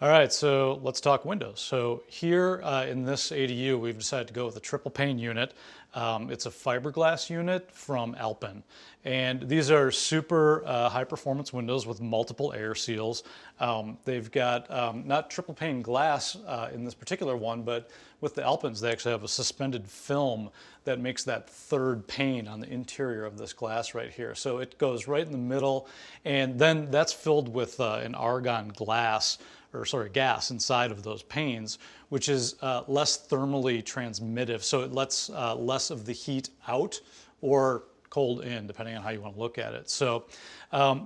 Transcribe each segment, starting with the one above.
All right, so let's talk windows. So here in this ADU, we've decided to go with a triple pane unit. It's a fiberglass unit from Alpen. And these are super high performance windows with multiple air seals. They've got not triple pane glass in this particular one, but with the Alpens, they actually have a suspended film that makes that third pane on the interior of this glass right here. So it goes right in the middle, and then that's filled with an argon glass, or sorry, gas inside of those panes, which is less thermally transmittive. So it lets less of the heat out or cold in, depending on how you want to look at it. So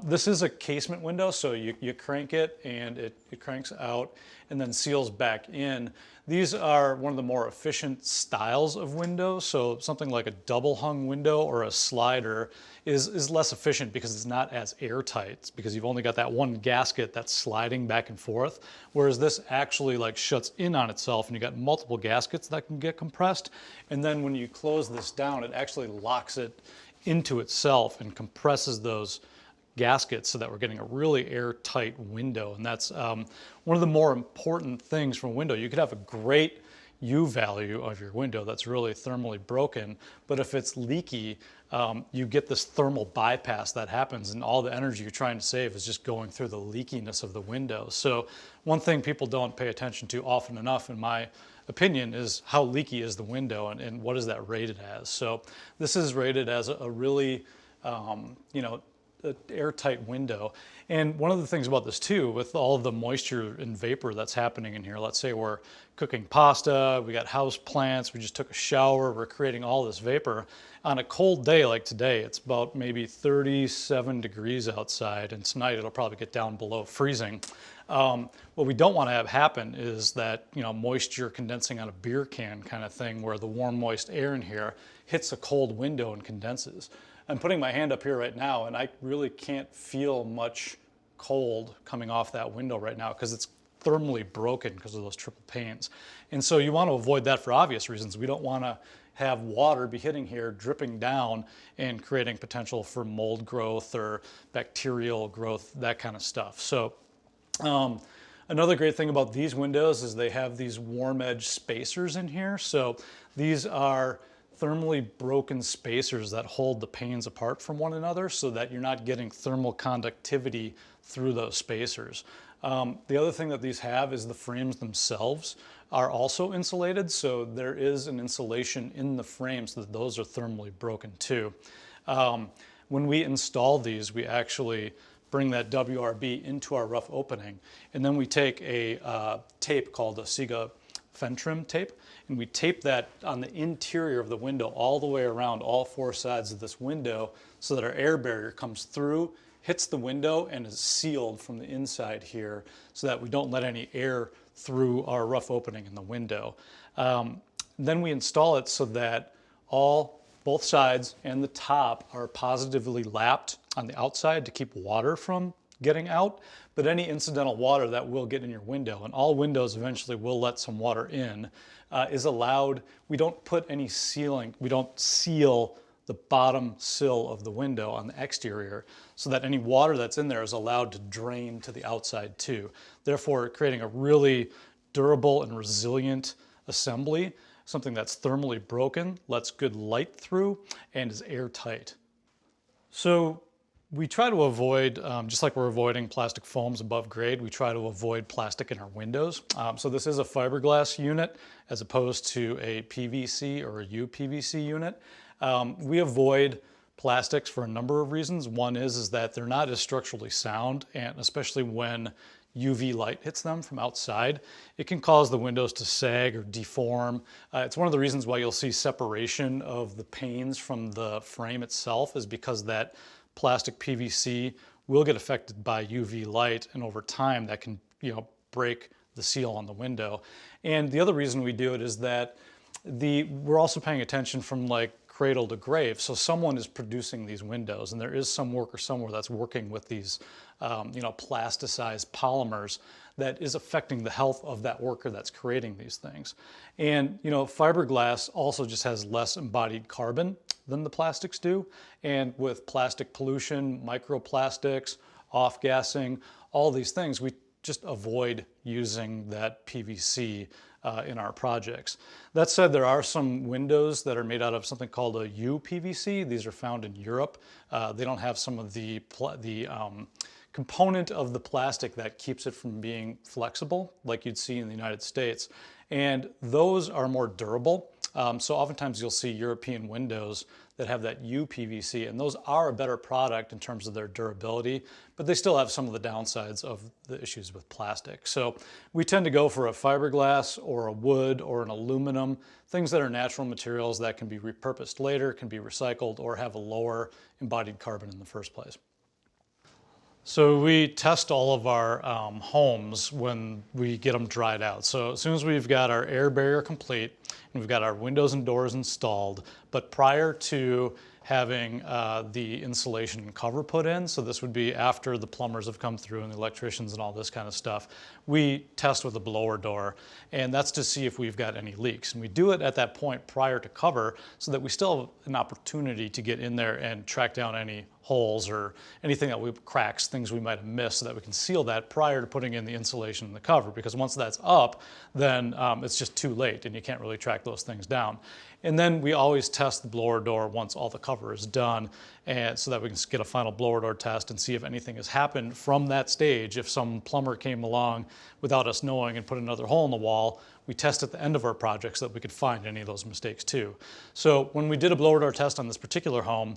this is a casement window, so you crank it and it cranks out and then seals back in. These are one of the more efficient styles of windows. So something like a double hung window or a slider is less efficient because it's not as airtight. It's because you've only got that one gasket that's sliding back and forth, whereas this actually like shuts in on itself and you got multiple gaskets that can get compressed. And then when you close this down, it actually locks it into itself and compresses those gaskets so that we're getting a really airtight window. And that's one of the more important things from a window. You could have a great U value of your window that's really thermally broken, but if it's leaky, you get this thermal bypass that happens, and all the energy you're trying to save is just going through the leakiness of the window. So one thing people don't pay attention to often enough, in my opinion, is how leaky is the window and what is that rated as. So this is rated as a really, airtight window. And one of the things about this too, with all of the moisture and vapor that's happening in here, let's say we're cooking pasta, we got house plants, we just took a shower, we're creating all this vapor. On a cold day like today, it's about maybe 37 degrees outside, and tonight it'll probably get down below freezing. What we don't want to have happen is that, moisture condensing on a beer can kind of thing, where the warm, moist air in here hits a cold window and condenses. I'm putting my hand up here right now, and I really can't feel much cold coming off that window right now because it's thermally broken because of those triple panes. And so you want to avoid that for obvious reasons. We don't want to have water be hitting here, dripping down and creating potential for mold growth or bacterial growth, that kind of stuff. So another great thing about these windows is they have these warm edge spacers in here. So these are thermally broken spacers that hold the panes apart from one another so that you're not getting thermal conductivity through those spacers. The other thing that these have is the frames themselves are also insulated, so there is an insulation in the frame so that those are thermally broken too. When we install these, we actually bring that WRB into our rough opening, and then we take a tape called a Siga Fentrim tape, and we tape that on the interior of the window all the way around all four sides of this window so that our air barrier comes through, hits the window, and is sealed from the inside here so that we don't let any air through our rough opening in the window. Then we install it so that both sides and the top are positively lapped on the outside to keep water from getting out, but any incidental water that will get in your window, and all windows eventually will let some water in, is allowed. We don't put any sealing, we don't seal the bottom sill of the window on the exterior so that any water that's in there is allowed to drain to the outside too. Therefore, creating a really durable and resilient assembly, something that's thermally broken, lets good light through, and is airtight. So we try to avoid, just like we're avoiding plastic foams above grade, we try to avoid plastic in our windows. So this is a fiberglass unit as opposed to a PVC or a UPVC unit. We avoid plastics for a number of reasons. One is that they're not as structurally sound, and especially when UV light hits them from outside, it can cause the windows to sag or deform. It's one of the reasons why you'll see separation of the panes from the frame itself, is because that plastic PVC will get affected by UV light, and over time that can, break the seal on the window. And the other reason we do it is that we're also paying attention from like cradle to grave. So someone is producing these windows, and there is some worker somewhere that's working with these, plasticized polymers that is affecting the health of that worker that's creating these things. And, fiberglass also just has less embodied carbon than the plastics do. And with plastic pollution, microplastics, off-gassing, all these things, we just avoid using that PVC in our projects. That said, there are some windows that are made out of something called a UPVC. These are found in Europe. They don't have some of the component of the plastic that keeps it from being flexible like you'd see in the United States. And those are more durable. So oftentimes you'll see European windows that have that UPVC, and those are a better product in terms of their durability, but they still have some of the downsides of the issues with plastic. So we tend to go for a fiberglass or a wood or an aluminum, things that are natural materials that can be repurposed later, can be recycled, or have a lower embodied carbon in the first place. So we test all of our homes when we get them dried out. So as soon as we've got our air barrier complete and we've got our windows and doors installed, but prior to having the insulation and cover put in, so this would be after the plumbers have come through and the electricians and all this kind of stuff, we test with a blower door, and that's to see if we've got any leaks. And we do it at that point prior to cover so that we still have an opportunity to get in there and track down any holes or anything that we cracks, things we might have missed, so that we can seal that prior to putting in the insulation and the cover, because once that's up, then it's just too late and you can't really track those things down. And then we always test the blower door once all the cover is done, and so that we can get a final blower door test and see if anything has happened from that stage. If some plumber came along without us knowing and put another hole in the wall, we test at the end of our project so that we could find any of those mistakes too. So when we did a blower door test on this particular home,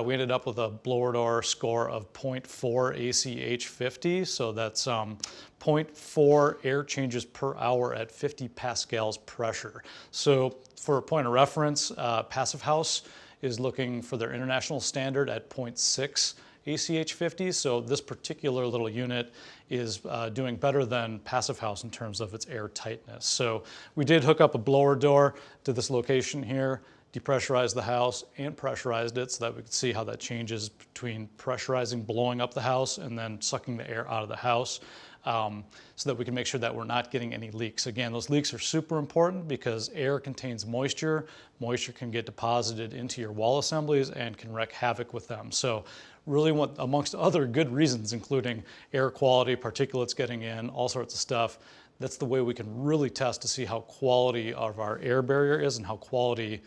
we ended up with a blower door score of 0.4 ACH50. So that's 0.4 air changes per hour at 50 pascals pressure. So for a point of reference, Passive House is looking for their international standard at 0.6 ACH50. So this particular little unit is doing better than Passive House in terms of its air tightness. So we did hook up a blower door to this location here, depressurized the house and pressurized it so that we could see how that changes between pressurizing, blowing up the house, and then sucking the air out of the house. So that we can make sure that we're not getting any leaks. Again, those leaks are super important because air contains moisture. Moisture can get deposited into your wall assemblies and can wreak havoc with them. So really, amongst other good reasons, including air quality, particulates getting in, all sorts of stuff, that's the way we can really test to see how quality of our air barrier is and how quality,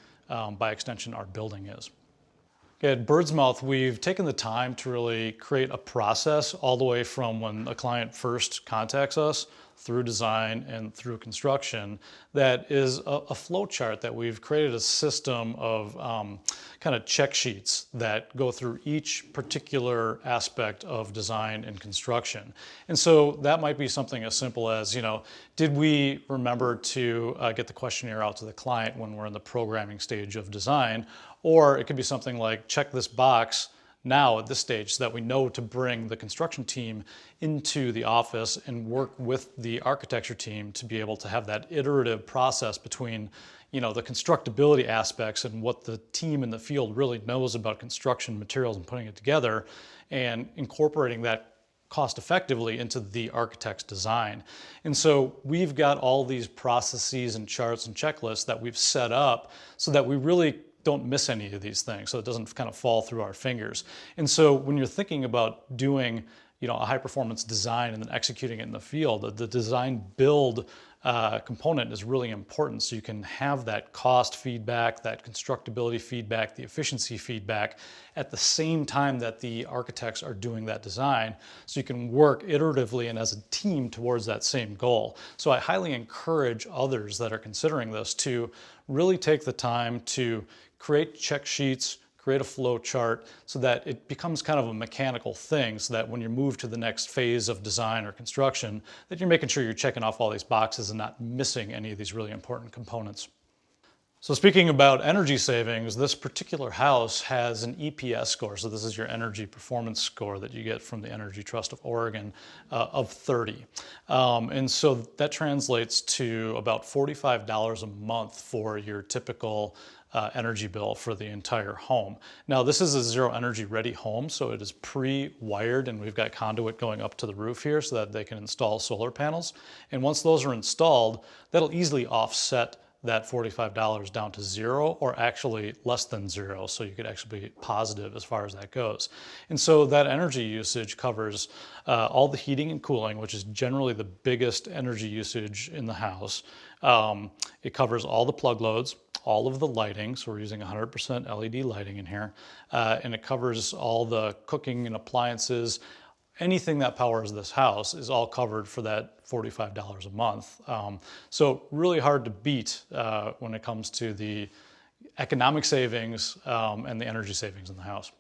by extension, our building is. At Birdsmouth, we've taken the time to really create a process all the way from when a client first contacts us through design and through construction that is a flow chart that we've created a system of kind of check sheets that go through each particular aspect of design and construction. And so that might be something as simple as, did we remember to get the questionnaire out to the client when we're in the programming stage of design? Or it could be something like, check this box now at this stage so that we know to bring the construction team into the office and work with the architecture team to be able to have that iterative process between the constructability aspects and what the team in the field really knows about construction materials and putting it together, and incorporating that cost effectively into the architect's design. And so we've got all these processes and charts and checklists that we've set up so that we really don't miss any of these things, so it doesn't kind of fall through our fingers. And so when you're thinking about doing a high performance design and then executing it in the field, the design build component is really important, so you can have that cost feedback, that constructability feedback, the efficiency feedback at the same time that the architects are doing that design, so you can work iteratively and as a team towards that same goal. So I highly encourage others that are considering this to really take the time to create check sheets, create a flow chart so that it becomes kind of a mechanical thing, so that when you move to the next phase of design or construction, that you're making sure you're checking off all these boxes and not missing any of these really important components. So speaking about energy savings, this particular house has an EPS score. So this is your energy performance score that you get from the Energy Trust of Oregon of 30. And so that translates to about $45 a month for your typical energy bill for the entire home. Now, this is a zero energy ready home, so it is pre-wired, and we've got conduit going up to the roof here so that they can install solar panels. And once those are installed, that'll easily offset that $45 down to zero, or actually less than zero. So you could actually be positive as far as that goes. And so that energy usage covers all the heating and cooling, which is generally the biggest energy usage in the house. It covers all the plug loads, all of the lighting, so we're using 100% LED lighting in here, and it covers all the cooking and appliances. Anything that powers this house is all covered for that $45 a month. So really hard to beat when it comes to the economic savings and the energy savings in the house.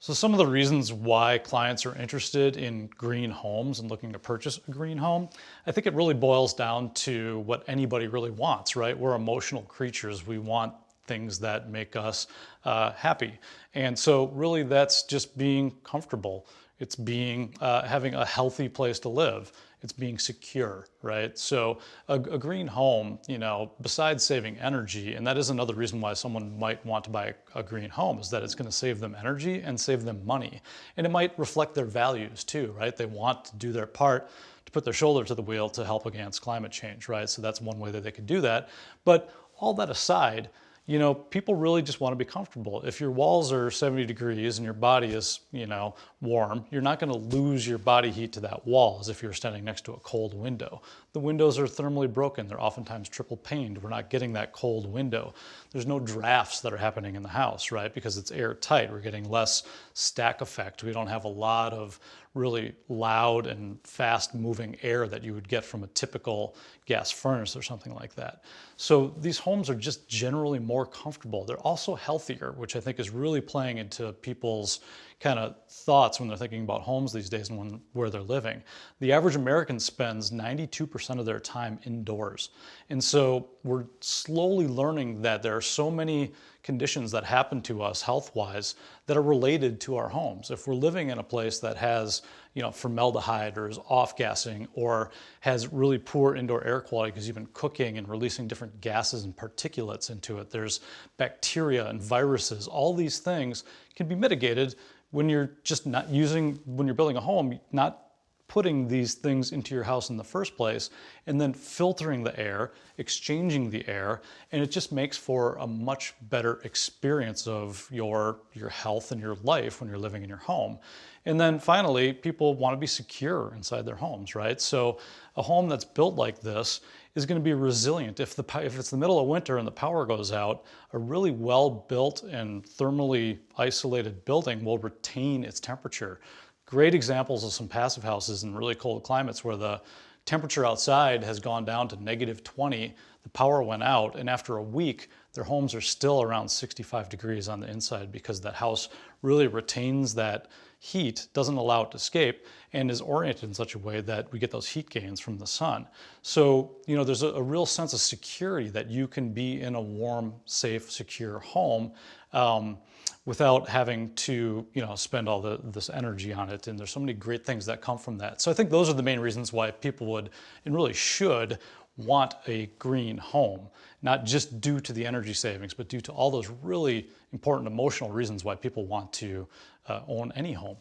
So some of the reasons why clients are interested in green homes and looking to purchase a green home, I think it really boils down to what anybody really wants, right? We're emotional creatures. We want things that make us happy. And so really that's just being comfortable. It's being having a healthy place to live. It's being secure, right? So a green home, you know, besides saving energy, and that is another reason why someone might want to buy a green home, is that it's going to save them energy and save them money. And it might reflect their values too, right? They want to do their part to put their shoulder to the wheel to help against climate change, right? So that's one way that they could do that. But all that aside, you know, people really just want to be comfortable. If your walls are 70 degrees and your body is, you know, warm, you're not going to lose your body heat to that wall as if you're standing next to a cold window. The windows are thermally broken. They're oftentimes triple paned. We're not getting that cold window. There's no drafts that are happening in the house, right? Because it's airtight. We're getting less stack effect. We don't have a lot of really loud and fast moving air that you would get from a typical gas furnace or something like that. So these homes are just generally more comfortable. They're also healthier, which I think is really playing into people's kind of thoughts when they're thinking about homes these days and where they're living. The average American spends 92% of their time indoors. And so we're slowly learning that there are so many conditions that happen to us health-wise that are related to our homes. If we're living in a place that has, you know, formaldehyde or is off-gassing or has really poor indoor air quality because you've been cooking and releasing different gases and particulates into it, there's bacteria and viruses, all these things can be mitigated when you're just not using, when you're building a home, not putting these things into your house in the first place, and then filtering the air, exchanging the air, and it just makes for a much better experience of your health and your life when you're living in your home. And then finally, people want to be secure inside their homes, right? So a home that's built like this is going to be resilient. If it's the middle of winter and the power goes out, a really well-built and thermally isolated building will retain its temperature. Great examples of some passive houses in really cold climates where the temperature outside has gone down to -20, the power went out, and after a week, their homes are still around 65 degrees on the inside because that house really retains that heat, doesn't allow it to escape, and is oriented in such a way that we get those heat gains from the sun. So, you know, there's a real sense of security that you can be in a warm, safe, secure home without having to, you know, spend all this energy on it. And there's so many great things that come from that. So I think those are the main reasons why people would, and really should, want a green home, not just due to the energy savings, but due to all those really important emotional reasons why people want to own any home.